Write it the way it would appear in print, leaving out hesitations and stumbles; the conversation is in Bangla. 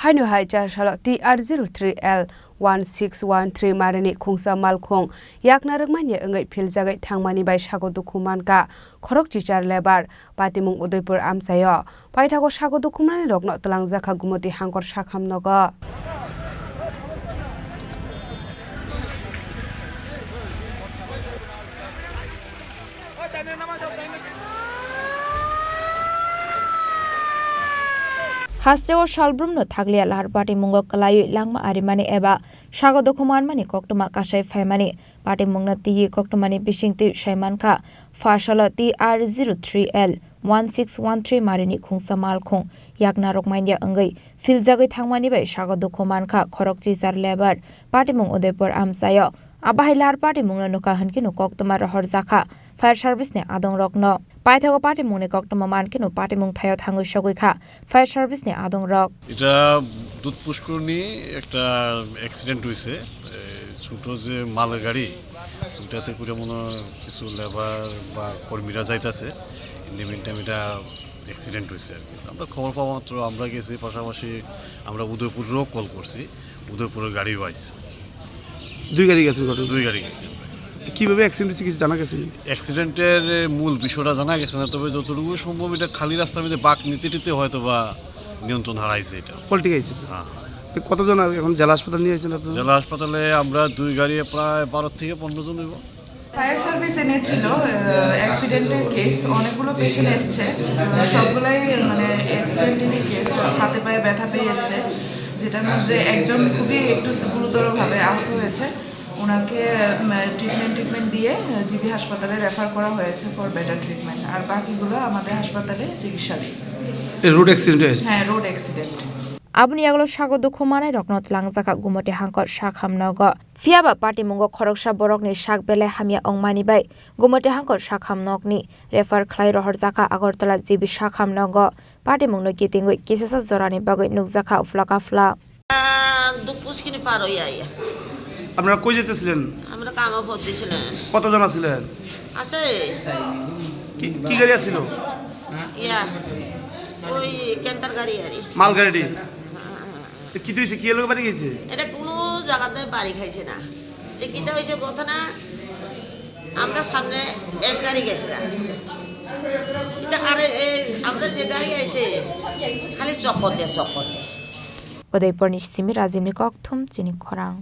Haino Phasalo TR03L1613 Marani Khungsa Malkhung Yakna Rangmanya Engai Philjagwi Thangmani by Sago Dukhumankha Khorokchichar lebar Patimung Udaipur Amsayo Paithago Sago Dukhumankha rokno Tlangjaka Gumoti Hangkor Sakhamnogo Hasteo Shalbrumno Thaglia Lar Party Mungo Kalayu Langma Arimani Eba Sago Dukhumankha Koktuma Kasai Phaimani Party Mungna Ti Koktumani Bishingti Shaimankha Phasalo TR03L1613 Marini Khungsa Malkhung Yakna Rokmanya Engai Philjagwi Thangmani by Sago Dukhumankha Khorokchichar lebar Party Mung Udaipur Amsayo Abahai Lar Party Mungna Nuka Hankino Koktuma Rohor Zakha Fire Service ne Adong Rokno Paithago Party Mungne Koktuma Mankino Party Mung Thayo Thangu Shogwikha Fire Service ne Adong Rok Ita Dut Pushkurni একটা অ্যাক্সিডেন্ট হইছে ছোট যে মাল গাড়ি ওটাতে করে মনে কিছু লেবার বা কর্মীরা যাইতাছে ইন এটা অ্যাক্সিডেন্ট হইছে আমরা খবর পাওয়া মাত্র আমরা গেছি পাশাপাশি আমরা উদয়পুরেও কল করছি উদয়পুরের গাড়ি আইছে দুই গাড়ি গেছে দুই গাড়ি গেছে কিভাবে অ্যাক্সিডেন্ট হয়েছে কিছু জানা গেছে অ্যাক্সিডেন্টের মূল বিষয়টা জানা গেছে না তবে যতটুকু সম্ভব এটা খালি রাস্তার মধ্যে বাঁক নিতে হয়তো বা নিয়ন্ত্রণ হারাইছে এটা পল্টি গাইছে হ্যাঁ কতজন এখন জেলা হাসপাতাল নিয়ে আসছেন আপনারা জেলা হাসপাতালে আমরা দুই গাড়ি প্রায় 12 থেকে 15 জন হইব ফায়ার সার্ভিস এনেছিল অ্যাক্সিডেন্টের কেস অনেকগুলো পেশেন্ট এসছে সবগুলাই মানে অ্যাক্সিডেন্টেরই কেস হাতে পায়ে ব্যথা পেয়ে এসছে যেটার মধ্যে একজন খুবই একটু গুরুতরভাবে আহত হয়েছে ওনাকে ট্রিটমেন্ট দিয়ে জিবি হাসপাতালে রেফার করা হয়েছে ফর বেটার ট্রিটমেন্ট আর বাকিগুলো আমাদের হাসপাতালে চিকিৎসাধীন রোড অ্যাক্সিডেন্ট হ্যাঁ road accident Abni aglo Sago Dukhumankha rokno tlangjaka gumoti hangkor sakhamnogo Fiaba Party Mungo Khoroksa borokni sakbele hamia ongmani bai gumoti hangkor sakhamnokni refer khlai rohor jaka Agartala jibi sakhamnogo Party Mungno gitingui kisasa jorani bagoi nukjaka uflaka fla দুপুষ্কিনি পার হইয়া আইয়া আপনারা কই যেতেছিলেন আমরা কামা ভোট দিয়েছিলাম কতজন আছিলেন আছে কি গাড়ি আছিল ইয়া ওই কেন্টার গাড়ি আরি মাল গাড়ি কি তুইছে কি লোক বাড়ি গেছে এটা কোনো জায়গাতে বাড়ি খাইছে না কিটা হইছে কথা না আমরা সামনে এক গাড়ি গেছে না এটা আরে আমরা যে গাড়ি আইছে খালি চক্কর দিয়ে Udaipur Simir Azimni Kokthum Chini Khorang